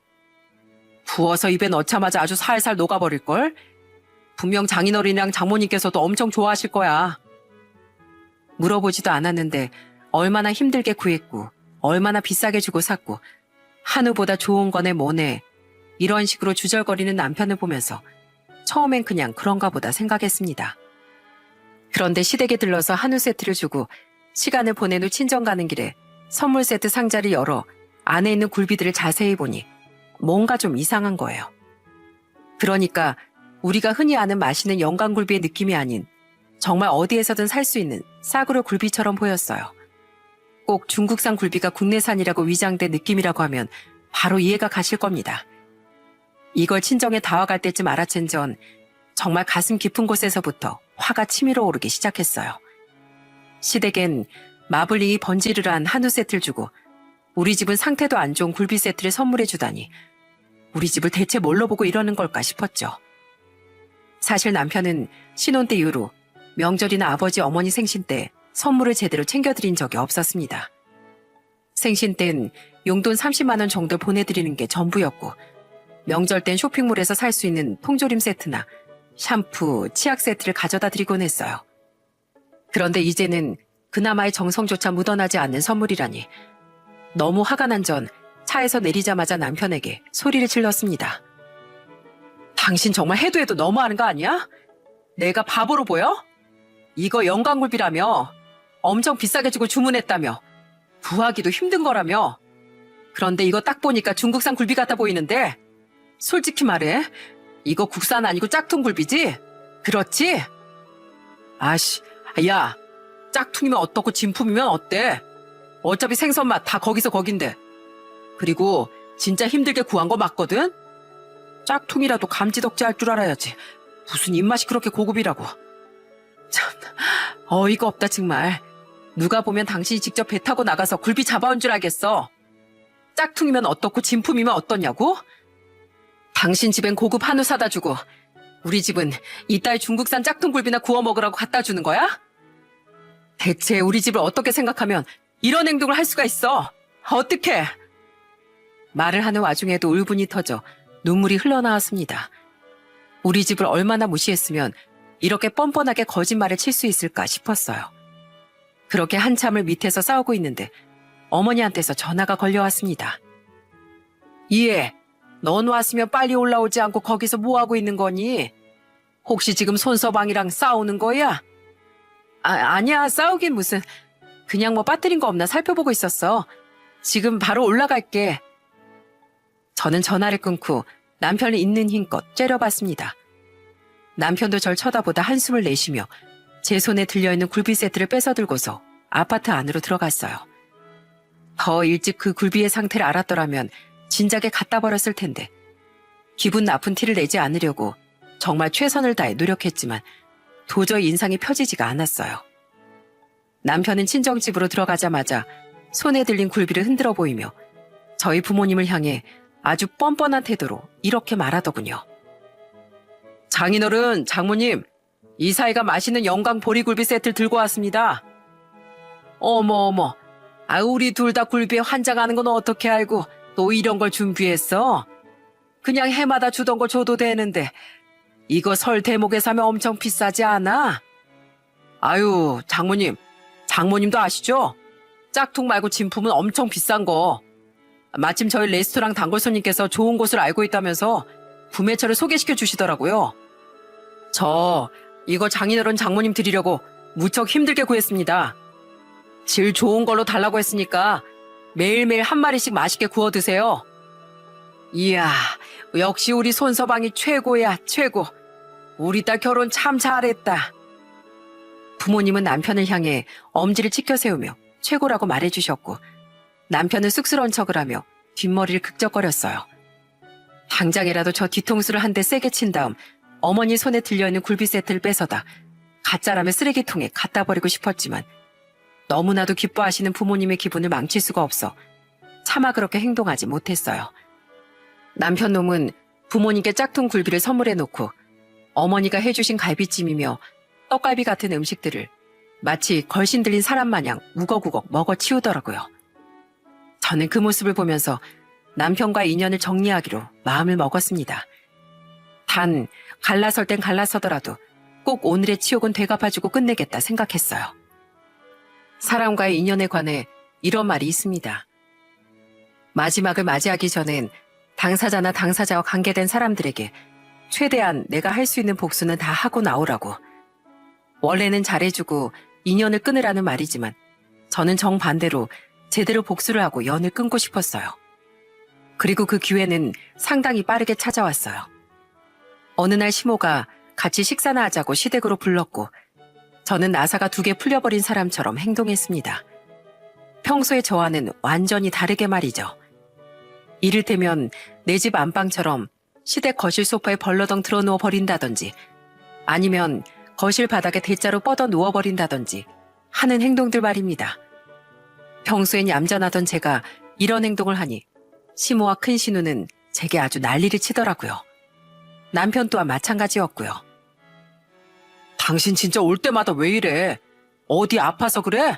구워서 입에 넣자마자 아주 살살 녹아버릴걸? 분명 장인어른이랑 장모님께서도 엄청 좋아하실 거야. 물어보지도 않았는데 얼마나 힘들게 구했고 얼마나 비싸게 주고 샀고 한우보다 좋은 거네 뭐네 이런 식으로 주절거리는 남편을 보면서 처음엔 그냥 그런가 보다 생각했습니다. 그런데 시댁에 들러서 한우 세트를 주고 시간을 보낸 후 친정 가는 길에 선물 세트 상자를 열어 안에 있는 굴비들을 자세히 보니 뭔가 좀 이상한 거예요. 그러니까 우리가 흔히 아는 맛있는 영광굴비의 느낌이 아닌 정말 어디에서든 살 수 있는 싸구려 굴비처럼 보였어요. 꼭 중국산 굴비가 국내산이라고 위장된 느낌이라고 하면 바로 이해가 가실 겁니다. 이걸 친정에 다와갈 때쯤 알아챈 전 정말 가슴 깊은 곳에서부터 화가 치밀어 오르기 시작했어요. 시댁엔 마블링이 번지르르한 한우 세트를 주고 우리 집은 상태도 안 좋은 굴비 세트를 선물해 주다니 우리 집을 대체 뭘로 보고 이러는 걸까 싶었죠. 사실 남편은 신혼 때 이후로 명절이나 아버지 어머니 생신 때 선물을 제대로 챙겨드린 적이 없었습니다. 생신 땐 용돈 30만 원 정도 보내드리는 게 전부였고 명절 땐 쇼핑몰에서 살 수 있는 통조림 세트나 샴푸, 치약 세트를 가져다 드리곤 했어요. 그런데 이제는 그나마의 정성조차 묻어나지 않는 선물이라니 너무 화가 난 전 차에서 내리자마자 남편에게 소리를 질렀습니다. 당신 정말 해도 해도 너무하는 거 아니야? 내가 바보로 보여? 이거 영광굴비라며 엄청 비싸게 주고 주문했다며 구하기도 힘든 거라며 그런데 이거 딱 보니까 중국산 굴비 같아 보이는데 솔직히 말해 이거 국산 아니고 짝퉁 굴비지? 그렇지? 아씨, 야 짝퉁이면 어떻고 진품이면 어때? 어차피 생선맛 다 거기서 거긴데 그리고 진짜 힘들게 구한 거 맞거든? 짝퉁이라도 감지덕지 할 줄 알아야지 무슨 입맛이 그렇게 고급이라고. 참 어이가 없다 정말. 누가 보면 당신이 직접 배 타고 나가서 굴비 잡아온 줄 알겠어. 짝퉁이면 어떻고 진품이면 어떠냐고? 당신 집엔 고급 한우 사다 주고 우리 집은 이따위 중국산 짝퉁 굴비나 구워 먹으라고 갖다 주는 거야? 대체 우리 집을 어떻게 생각하면 이런 행동을 할 수가 있어? 어떡해? 말을 하는 와중에도 울분이 터져 눈물이 흘러나왔습니다. 우리 집을 얼마나 무시했으면 이렇게 뻔뻔하게 거짓말을 칠 수 있을까 싶었어요. 그렇게 한참을 밑에서 싸우고 있는데 어머니한테서 전화가 걸려왔습니다. 이해, 넌 왔으면 빨리 올라오지 않고 거기서 뭐하고 있는 거니? 혹시 지금 손서방이랑 싸우는 거야? 아니야, 싸우긴 무슨. 그냥 뭐 빠뜨린 거 없나 살펴보고 있었어. 지금 바로 올라갈게. 저는 전화를 끊고 남편을 있는 힘껏 째려봤습니다. 남편도 절 쳐다보다 한숨을 내쉬며 제 손에 들려있는 굴비 세트를 뺏어들고서 아파트 안으로 들어갔어요. 더 일찍 그 굴비의 상태를 알았더라면 진작에 갖다 버렸을 텐데 기분 나쁜 티를 내지 않으려고 정말 최선을 다해 노력했지만 도저히 인상이 펴지지가 않았어요. 남편은 친정집으로 들어가자마자 손에 들린 굴비를 흔들어 보이며 저희 부모님을 향해 아주 뻔뻔한 태도로 이렇게 말하더군요. 장인어른, 장모님, 이 사이가 맛있는 영광 보리굴비 세트를 들고 왔습니다. 어머, 우리 둘 다 굴비에 환장하는 건 어떻게 알고 또 이런 걸 준비했어? 그냥 해마다 주던 거 줘도 되는데 이거 설 대목에 사면 엄청 비싸지 않아? 아유, 장모님, 장모님도 아시죠? 짝퉁 말고 진품은 엄청 비싼 거. 마침 저희 레스토랑 단골 손님께서 좋은 곳을 알고 있다면서 구매처를 소개시켜 주시더라고요. 저 이거 장인어른 장모님 드리려고 무척 힘들게 구했습니다. 질 좋은 걸로 달라고 했으니까 매일매일 한 마리씩 맛있게 구워 드세요. 이야, 역시 우리 손서방이 최고야, 최고. 우리 딸 결혼 참 잘했다. 부모님은 남편을 향해 엄지를 치켜 세우며 최고라고 말해주셨고, 남편은 쑥스러운 척을 하며 뒷머리를 극적거렸어요. 당장이라도 저 뒤통수를 한 대 세게 친 다음 어머니 손에 들려있는 굴비 세트를 뺏어다 가짜라며 쓰레기통에 갖다 버리고 싶었지만, 너무나도 기뻐하시는 부모님의 기분을 망칠 수가 없어 차마 그렇게 행동하지 못했어요. 남편 놈은 부모님께 짝퉁 굴비를 선물해 놓고 어머니가 해주신 갈비찜이며 떡갈비 같은 음식들을 마치 걸신 들린 사람 마냥 우걱우걱 먹어 치우더라고요. 저는 그 모습을 보면서 남편과의 인연을 정리하기로 마음을 먹었습니다. 단 갈라설 땐 갈라서더라도 꼭 오늘의 치욕은 되갚아주고 끝내겠다 생각했어요. 사람과의 인연에 관해 이런 말이 있습니다. 마지막을 맞이하기 전엔 당사자나 당사자와 관계된 사람들에게 최대한 내가 할 수 있는 복수는 다 하고 나오라고. 원래는 잘해주고 인연을 끊으라는 말이지만 저는 정반대로 제대로 복수를 하고 연을 끊고 싶었어요. 그리고 그 기회는 상당히 빠르게 찾아왔어요. 어느 날 시모가 같이 식사나 하자고 시댁으로 불렀고, 저는 나사가 2개 풀려버린 사람처럼 행동했습니다. 평소의 저와는 완전히 다르게 말이죠. 이를테면 내 집 안방처럼 시댁 거실 소파에 벌러덩 들어누워 버린다든지, 아니면 거실 바닥에 대자로 뻗어 누워버린다든지 하는 행동들 말입니다. 평소엔 얌전하던 제가 이런 행동을 하니 시모와 큰 신우는 제게 아주 난리를 치더라고요. 남편 또한 마찬가지였고요. 당신 진짜 올 때마다 왜 이래? 어디 아파서 그래?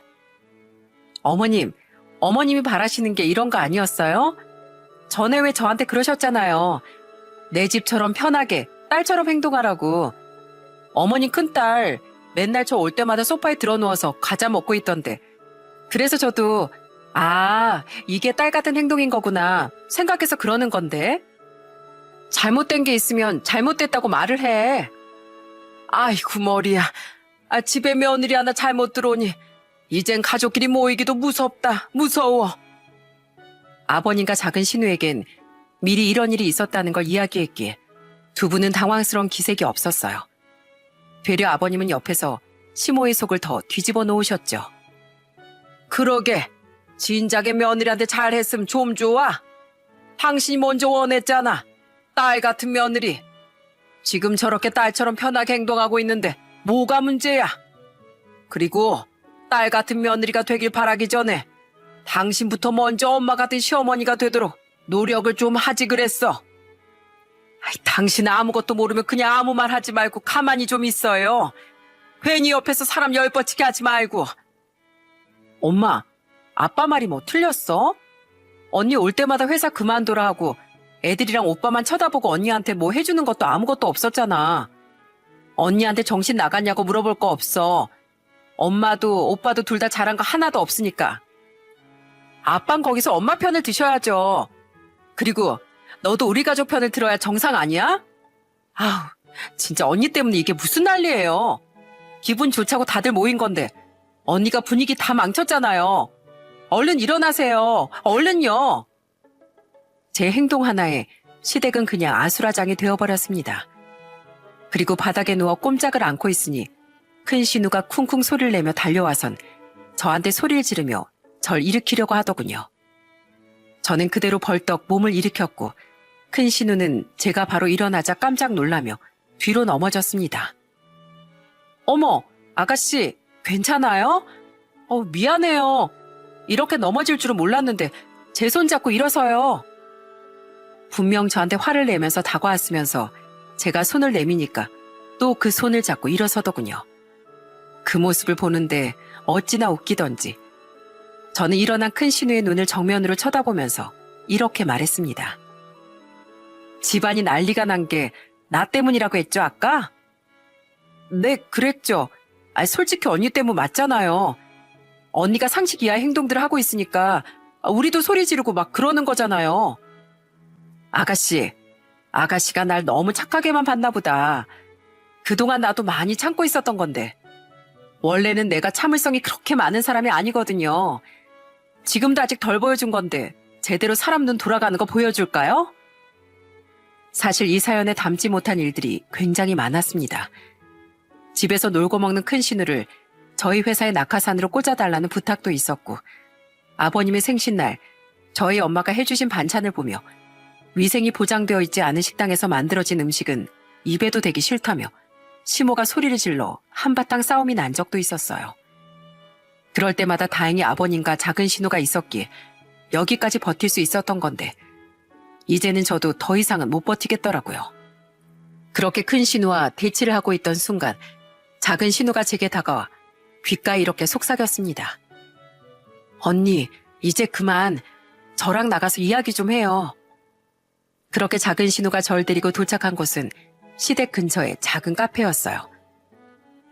어머님이 바라시는 게 이런 거 아니었어요? 전에 왜 저한테 그러셨잖아요. 내 집처럼 편하게 딸처럼 행동하라고. 어머니 큰딸 맨날 저 올 때마다 소파에 들어누워서 과자 먹고 있던데. 그래서 저도 이게 딸 같은 행동인 거구나 생각해서 그러는 건데. 잘못된 게 있으면 잘못됐다고 말을 해. 아이고 머리야. 집에 며느리 하나 잘못 들어오니 이젠 가족끼리 모이기도 무섭다. 무서워. 아버님과 작은 신우에겐 미리 이런 일이 있었다는 걸 이야기했기에 두 분은 당황스러운 기색이 없었어요. 되려 아버님은 옆에서 시모의 속을 더 뒤집어 놓으셨죠. 그러게, 진작에 며느리한테 잘했으면 좀 좋아. 당신이 먼저 원했잖아. 딸 같은 며느리. 지금 저렇게 딸처럼 편하게 행동하고 있는데 뭐가 문제야? 그리고 딸 같은 며느리가 되길 바라기 전에 당신부터 먼저 엄마 같은 시어머니가 되도록 노력을 좀 하지 그랬어. 당신 아무것도 모르면 그냥 아무 말 하지 말고 가만히 좀 있어요. 괜히 옆에서 사람 열뻗치게 하지 말고. 엄마, 아빠 말이 뭐 틀렸어? 언니 올 때마다 회사 그만둬라 하고 애들이랑 오빠만 쳐다보고 언니한테 뭐 해주는 것도 아무것도 없었잖아. 언니한테 정신 나갔냐고 물어볼 거 없어. 엄마도 오빠도 둘 다 잘한 거 하나도 없으니까. 아빤 거기서 엄마 편을 드셔야죠. 그리고 너도 우리 가족 편을 들어야 정상 아니야? 아우, 진짜 언니 때문에 이게 무슨 난리예요. 기분 좋자고 다들 모인 건데 언니가 분위기 다 망쳤잖아요. 얼른 일어나세요. 얼른요. 제 행동 하나에 시댁은 그냥 아수라장이 되어버렸습니다. 그리고 바닥에 누워 꼼짝을 않고 있으니 큰 신우가 쿵쿵 소리를 내며 달려와선 저한테 소리를 지르며 절 일으키려고 하더군요. 저는 그대로 벌떡 몸을 일으켰고 큰 신우는 제가 바로 일어나자 깜짝 놀라며 뒤로 넘어졌습니다. 어머, 아가씨, 괜찮아요? 미안해요. 이렇게 넘어질 줄은 몰랐는데 제 손 잡고 일어서요. 분명 저한테 화를 내면서 다가왔으면서 제가 손을 내미니까 또 그 손을 잡고 일어서더군요. 그 모습을 보는데 어찌나 웃기던지 저는 일어난 큰 신우의 눈을 정면으로 쳐다보면서 이렇게 말했습니다. 집안이 난리가 난 게 나 때문이라고 했죠, 아까? 네, 그랬죠. 솔직히 언니 때문 맞잖아요. 언니가 상식 이하의 행동들을 하고 있으니까 우리도 소리 지르고 막 그러는 거잖아요. 아가씨가 날 너무 착하게만 봤나 보다. 그동안 나도 많이 참고 있었던 건데. 원래는 내가 참을성이 그렇게 많은 사람이 아니거든요. 지금도 아직 덜 보여준 건데 제대로 사람 눈 돌아가는 거 보여줄까요? 사실 이 사연에 담지 못한 일들이 굉장히 많았습니다. 집에서 놀고 먹는 큰 신우를 저희 회사의 낙하산으로 꽂아달라는 부탁도 있었고, 아버님의 생신날 저희 엄마가 해주신 반찬을 보며 위생이 보장되어 있지 않은 식당에서 만들어진 음식은 입에도 대기 싫다며 시모가 소리를 질러 한바탕 싸움이 난 적도 있었어요. 그럴 때마다 다행히 아버님과 작은 신우가 있었기에 여기까지 버틸 수 있었던 건데, 이제는 저도 더 이상은 못 버티겠더라고요. 그렇게 큰 신우와 대치를 하고 있던 순간 작은 신우가 제게 다가와 귓가에 이렇게 속삭였습니다. 언니, 이제 그만 저랑 나가서 이야기 좀 해요. 그렇게 작은 신우가 절 데리고 도착한 곳은 시댁 근처의 작은 카페였어요.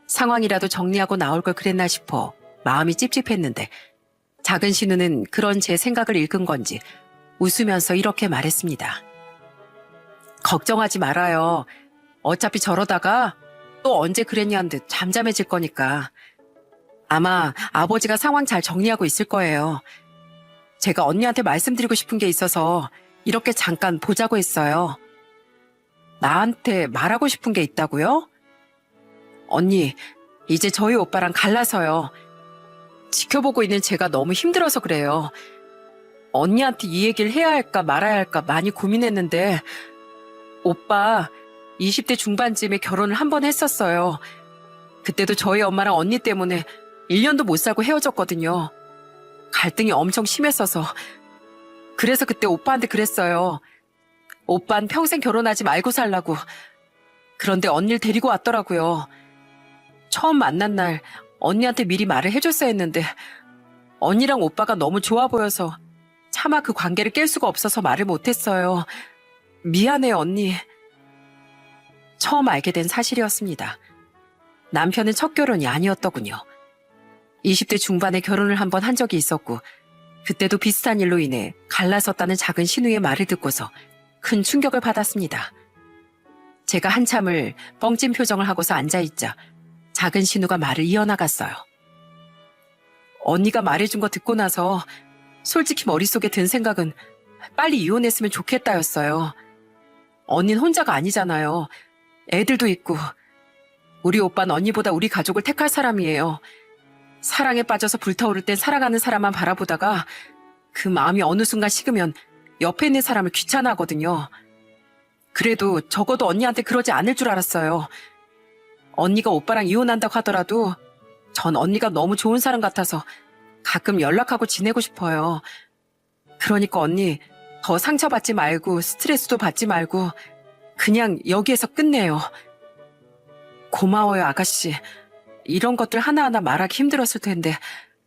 상황이라도 정리하고 나올 걸 그랬나 싶어 마음이 찝찝했는데, 작은 신우는 그런 제 생각을 읽은 건지 웃으면서 이렇게 말했습니다. 걱정하지 말아요. 어차피 저러다가 또 언제 그랬냐는 듯 잠잠해질 거니까. 아마 아버지가 상황 잘 정리하고 있을 거예요. 제가 언니한테 말씀드리고 싶은 게 있어서 이렇게 잠깐 보자고 했어요. 나한테 말하고 싶은 게 있다고요? 언니, 이제 저희 오빠랑 갈라서요. 지켜보고 있는 제가 너무 힘들어서 그래요. 언니한테 이 얘기를 해야 할까 말아야 할까 많이 고민했는데, 오빠 20대 중반쯤에 결혼을 한 번 했었어요. 그때도 저희 엄마랑 언니 때문에 1년도 못 살고 헤어졌거든요. 갈등이 엄청 심했어서. 그래서 그때 오빠한테 그랬어요. 오빠는 평생 결혼하지 말고 살라고. 그런데 언니를 데리고 왔더라고요. 처음 만난 날 언니한테 미리 말을 해줬어야 했는데, 언니랑 오빠가 너무 좋아 보여서 차마 그 관계를 깰 수가 없어서 말을 못했어요. 미안해요, 언니. 처음 알게 된 사실이었습니다. 남편은 첫 결혼이 아니었더군요. 20대 중반에 결혼을 한 번 한 적이 있었고, 그때도 비슷한 일로 인해 갈라섰다는 작은 신우의 말을 듣고서 큰 충격을 받았습니다. 제가 한참을 뻥찐 표정을 하고서 앉아있자 작은 신우가 말을 이어나갔어요. 언니가 말해준 거 듣고 나서 솔직히 머릿속에 든 생각은 빨리 이혼했으면 좋겠다였어요. 언니는 혼자가 아니잖아요. 애들도 있고. 우리 오빠는 언니보다 우리 가족을 택할 사람이에요. 사랑에 빠져서 불타오를 땐 사랑하는 사람만 바라보다가 그 마음이 어느 순간 식으면 옆에 있는 사람을 귀찮아하거든요. 그래도 적어도 언니한테 그러지 않을 줄 알았어요. 언니가 오빠랑 이혼한다고 하더라도 전 언니가 너무 좋은 사람 같아서 가끔 연락하고 지내고 싶어요. 그러니까 언니, 더 상처받지 말고 스트레스도 받지 말고 그냥 여기에서 끝내요. 고마워요, 아가씨. 이런 것들 하나하나 말하기 힘들었을 텐데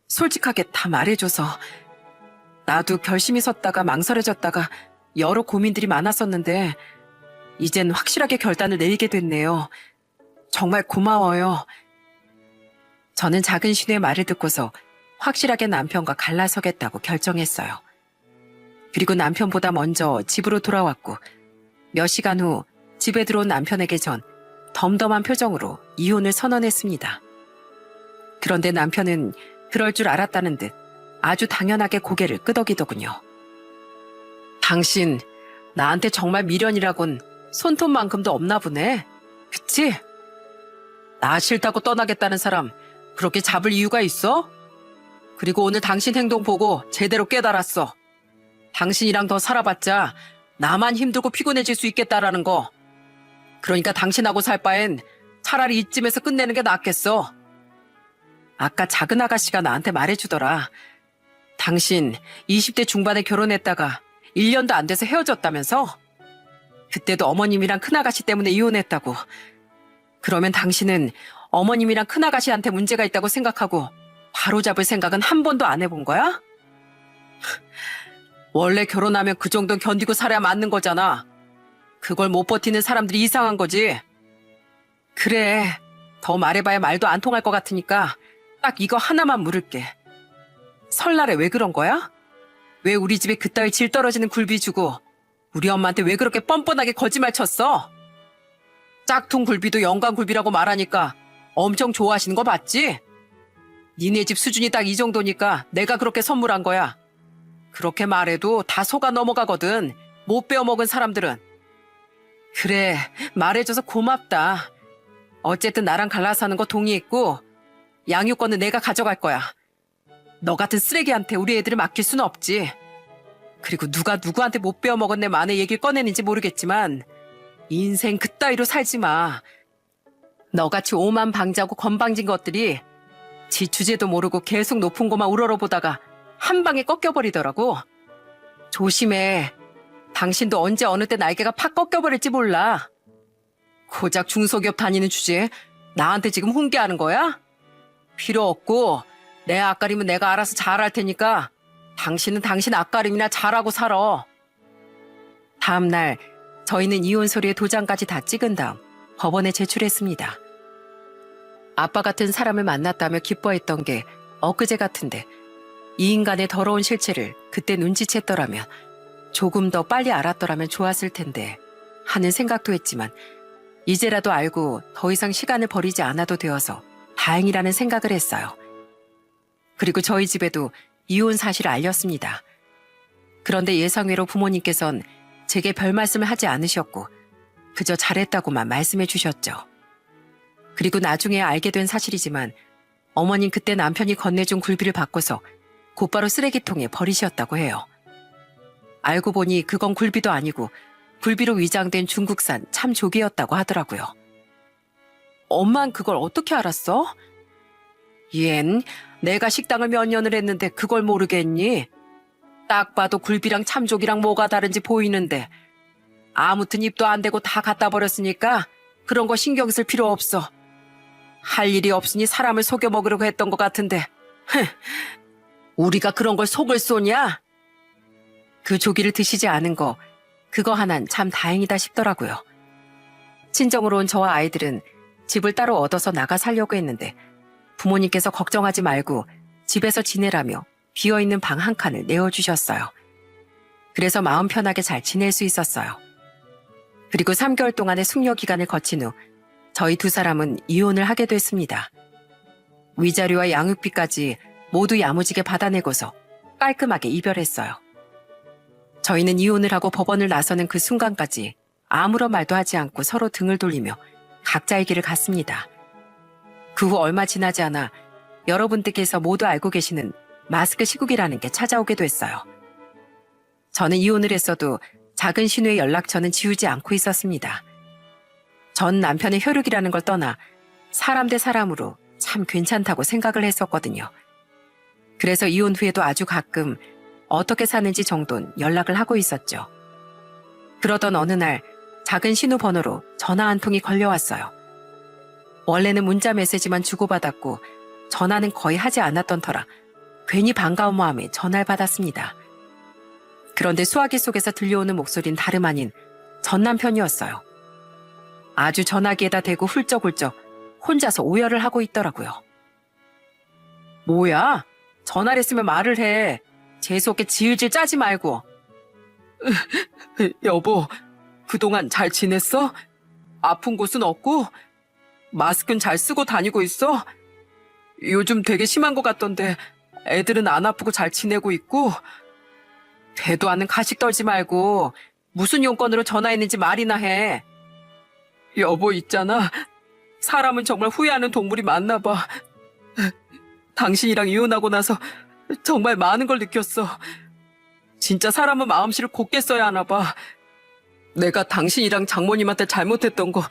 솔직하게 다 말해줘서. 나도 결심이 섰다가 망설여졌다가 여러 고민들이 많았었는데 이젠 확실하게 결단을 내리게 됐네요. 정말 고마워요. 저는 작은 신우의 말을 듣고서 확실하게 남편과 갈라서겠다고 결정했어요. 그리고 남편보다 먼저 집으로 돌아왔고, 몇 시간 후 집에 들어온 남편에게 전 덤덤한 표정으로 이혼을 선언했습니다. 그런데 남편은 그럴 줄 알았다는 듯 아주 당연하게 고개를 끄덕이더군요. 당신 나한테 정말 미련이라곤 손톱만큼도 없나 보네. 그치? 나 싫다고 떠나겠다는 사람 그렇게 잡을 이유가 있어? 그리고 오늘 당신 행동 보고 제대로 깨달았어. 당신이랑 더 살아봤자 나만 힘들고 피곤해질 수 있겠다라는 거. 그러니까 당신하고 살 바엔 차라리 이쯤에서 끝내는 게 낫겠어. 아까 작은 아가씨가 나한테 말해주더라. 당신 20대 중반에 결혼했다가 1년도 안 돼서 헤어졌다면서? 그때도 어머님이랑 큰아가씨 때문에 이혼했다고. 그러면 당신은 어머님이랑 큰아가씨한테 문제가 있다고 생각하고 바로잡을 생각은 한 번도 안 해본 거야? 원래 결혼하면 그 정도는 견디고 살아야 맞는 거잖아. 그걸 못 버티는 사람들이 이상한 거지. 그래, 더 말해봐야 말도 안 통할 것 같으니까 딱 이거 하나만 물을게. 설날에 왜 그런 거야? 왜 우리 집에 그따위 질 떨어지는 굴비 주고 우리 엄마한테 왜 그렇게 뻔뻔하게 거짓말 쳤어? 짝퉁 굴비도 영광 굴비라고 말하니까 엄청 좋아하시는 거 맞지? 니네 집 수준이 딱 이 정도니까 내가 그렇게 선물한 거야. 그렇게 말해도 다 속아 넘어가거든. 못 배워먹은 사람들은. 그래, 말해줘서 고맙다. 어쨌든 나랑 갈라서 하는 거 동의했고 양육권은 내가 가져갈 거야. 너 같은 쓰레기한테 우리 애들을 맡길 수는 없지. 그리고 누가 누구한테 못 배워먹었네 만의 얘기를 꺼내는지 모르겠지만 인생 그따위로 살지 마. 너같이 오만 방자고 건방진 것들이 지 주제도 모르고 계속 높은 곳만 우러러보다가 한 방에 꺾여버리더라고. 조심해. 당신도 언제 어느 때 날개가 팍 꺾여버릴지 몰라. 고작 중소기업 다니는 주제에 나한테 지금 훈계하는 거야? 필요 없고 내 앞가림은 내가 알아서 잘할 테니까 당신은 당신 앞가림이나 잘하고 살아. 다음 날 저희는 이혼 서류에 도장까지 다 찍은 다음 법원에 제출했습니다. 아빠 같은 사람을 만났다며 기뻐했던 게 엊그제 같은데 이 인간의 더러운 실체를 그때 눈치챘더라면 조금 더 빨리 알았더라면 좋았을 텐데 하는 생각도 했지만 이제라도 알고 더 이상 시간을 버리지 않아도 되어서 다행이라는 생각을 했어요. 그리고 저희 집에도 이혼 사실을 알렸습니다. 그런데 예상외로 부모님께선 제게 별 말씀을 하지 않으셨고 그저 잘했다고만 말씀해 주셨죠. 그리고 나중에 알게 된 사실이지만 어머님 그때 남편이 건네준 굴비를 바꿔서 곧바로 쓰레기통에 버리셨다고 해요. 알고 보니 그건 굴비도 아니고 굴비로 위장된 중국산 참조기였다고 하더라고요. 엄만 그걸 어떻게 알았어? 얜 내가 식당을 몇 년을 했는데 그걸 모르겠니? 딱 봐도 굴비랑 참조기랑 뭐가 다른지 보이는데 아무튼 입도 안 대고 다 갖다 버렸으니까 그런 거 신경 쓸 필요 없어. 할 일이 없으니 사람을 속여 먹으려고 했던 것 같은데 우리가 그런 걸 속을 쏘냐? 그 조기를 드시지 않은 거 그거 하나는 참 다행이다 싶더라고요. 친정으로 온 저와 아이들은 집을 따로 얻어서 나가 살려고 했는데 부모님께서 걱정하지 말고 집에서 지내라며 비어있는 방 한 칸을 내어주셨어요. 그래서 마음 편하게 잘 지낼 수 있었어요. 그리고 3개월 동안의 숙려 기간을 거친 후 저희 두 사람은 이혼을 하게 됐습니다. 위자료와 양육비까지 모두 야무지게 받아내고서 깔끔하게 이별했어요. 저희는 이혼을 하고 법원을 나서는 그 순간까지 아무런 말도 하지 않고 서로 등을 돌리며 각자의 길을 갔습니다. 그 후 얼마 지나지 않아 여러분들께서 모두 알고 계시는 마스크 시국이라는 게 찾아오게 됐어요. 저는 이혼을 했어도 작은 신우의 연락처는 지우지 않고 있었습니다. 전 남편의 혈육이라는 걸 떠나 사람 대 사람으로 참 괜찮다고 생각을 했었거든요. 그래서 이혼 후에도 아주 가끔 어떻게 사는지 정도는 연락을 하고 있었죠. 그러던 어느 날 작은 신우 번호로 전화 한 통이 걸려왔어요. 원래는 문자 메시지만 주고받았고 전화는 거의 하지 않았던 터라 괜히 반가운 마음에 전화를 받았습니다. 그런데 수화기 속에서 들려오는 목소리는 다름 아닌 전 남편이었어요. 아주 전화기에다 대고 훌쩍훌쩍 혼자서 오열을 하고 있더라고요. 뭐야? 전화를 했으면 말을 해. 재수없게 질질 짜지 말고. 여보, 그동안 잘 지냈어? 아픈 곳은 없고? 마스크는 잘 쓰고 다니고 있어? 요즘 되게 심한 것 같던데 애들은 안 아프고 잘 지내고 있고? 되도 않는 가식 떨지 말고 무슨 용건으로 전화했는지 말이나 해. 여보 있잖아. 사람은 정말 후회하는 동물이 많나 봐. 당신이랑 이혼하고 나서 정말 많은 걸 느꼈어. 진짜 사람은 마음씨를 곱게 써야 하나 봐. 내가 당신이랑 장모님한테 잘못했던 거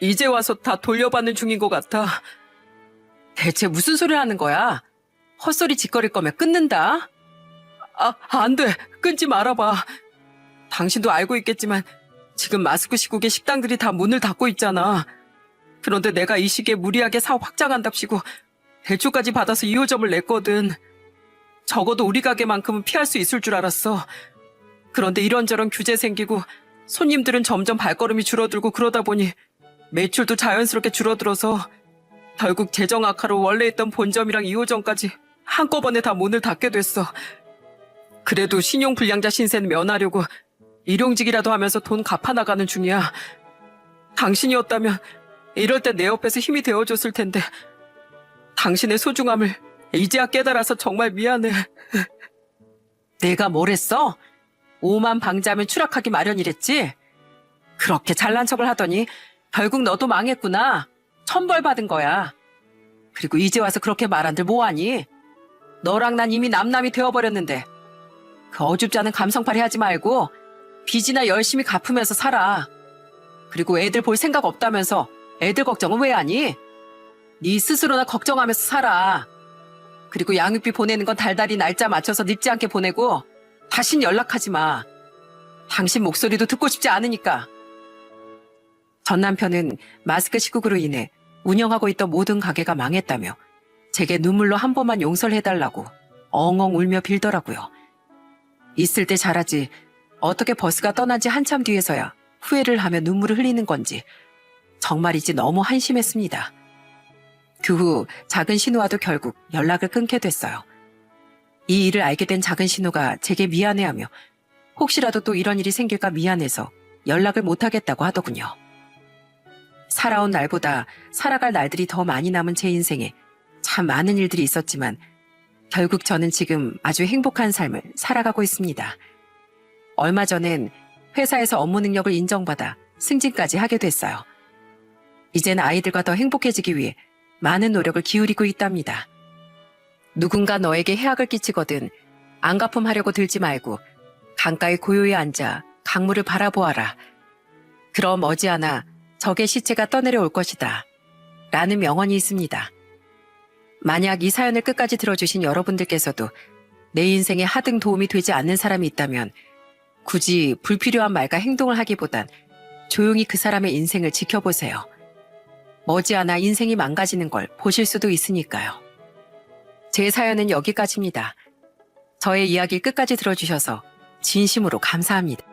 이제 와서 다 돌려받는 중인 것 같아. 대체 무슨 소리를 하는 거야? 헛소리 짓거릴 거면 끊는다. 안 돼. 끊지 말아봐. 당신도 알고 있겠지만 지금 마스크 시국에 식당들이 다 문을 닫고 있잖아. 그런데 내가 이 시기에 무리하게 사업 확장한답시고 대출까지 받아서 2호점을 냈거든. 적어도 우리 가게만큼은 피할 수 있을 줄 알았어. 그런데 이런저런 규제 생기고 손님들은 점점 발걸음이 줄어들고 그러다 보니 매출도 자연스럽게 줄어들어서 결국 재정 악화로 원래 있던 본점이랑 2호점까지 한꺼번에 다 문을 닫게 됐어. 그래도 신용불량자 신세는 면하려고 일용직이라도 하면서 돈 갚아나가는 중이야. 당신이었다면 이럴 때 내 옆에서 힘이 되어줬을 텐데 당신의 소중함을 이제야 깨달아서 정말 미안해. 내가 뭘 했어? 오만 방자하면 추락하기 마련이랬지? 그렇게 잘난 척을 하더니 결국 너도 망했구나. 천벌받은 거야. 그리고 이제 와서 그렇게 말한들 뭐하니? 너랑 난 이미 남남이 되어버렸는데 그 어줍지 않은 감성팔이 하지 말고 빚이나 열심히 갚으면서 살아. 그리고 애들 볼 생각 없다면서 애들 걱정은 왜 하니? 네 스스로나 걱정하면서 살아. 그리고 양육비 보내는 건 달달이 날짜 맞춰서 늦지 않게 보내고 다신 연락하지 마. 당신 목소리도 듣고 싶지 않으니까. 전 남편은 마스크 시국으로 인해 운영하고 있던 모든 가게가 망했다며 제게 눈물로 한 번만 용서를 해달라고 엉엉 울며 빌더라고요. 있을 때 잘하지 어떻게 버스가 떠난 지 한참 뒤에서야 후회를 하며 눈물을 흘리는 건지 정말이지 너무 한심했습니다. 그 후 작은 신우와도 결국 연락을 끊게 됐어요. 이 일을 알게 된 작은 신우가 제게 미안해하며 혹시라도 또 이런 일이 생길까 미안해서 연락을 못하겠다고 하더군요. 살아온 날보다 살아갈 날들이 더 많이 남은 제 인생에 참 많은 일들이 있었지만 결국 저는 지금 아주 행복한 삶을 살아가고 있습니다. 얼마 전엔 회사에서 업무 능력을 인정받아 승진까지 하게 됐어요. 이제는 아이들과 더 행복해지기 위해 많은 노력을 기울이고 있답니다. 누군가 너에게 해악을 끼치거든 안갚음하려고 들지 말고 강가에 고요히 앉아 강물을 바라보아라. 그럼 머지않아 적의 시체가 떠내려올 것이다. 라는 명언이 있습니다. 만약 이 사연을 끝까지 들어주신 여러분들께서도 내 인생에 하등 도움이 되지 않는 사람이 있다면 굳이 불필요한 말과 행동을 하기보단 조용히 그 사람의 인생을 지켜보세요. 머지않아 인생이 망가지는 걸 보실 수도 있으니까요. 제 사연은 여기까지입니다. 저의 이야기를 끝까지 들어주셔서 진심으로 감사합니다.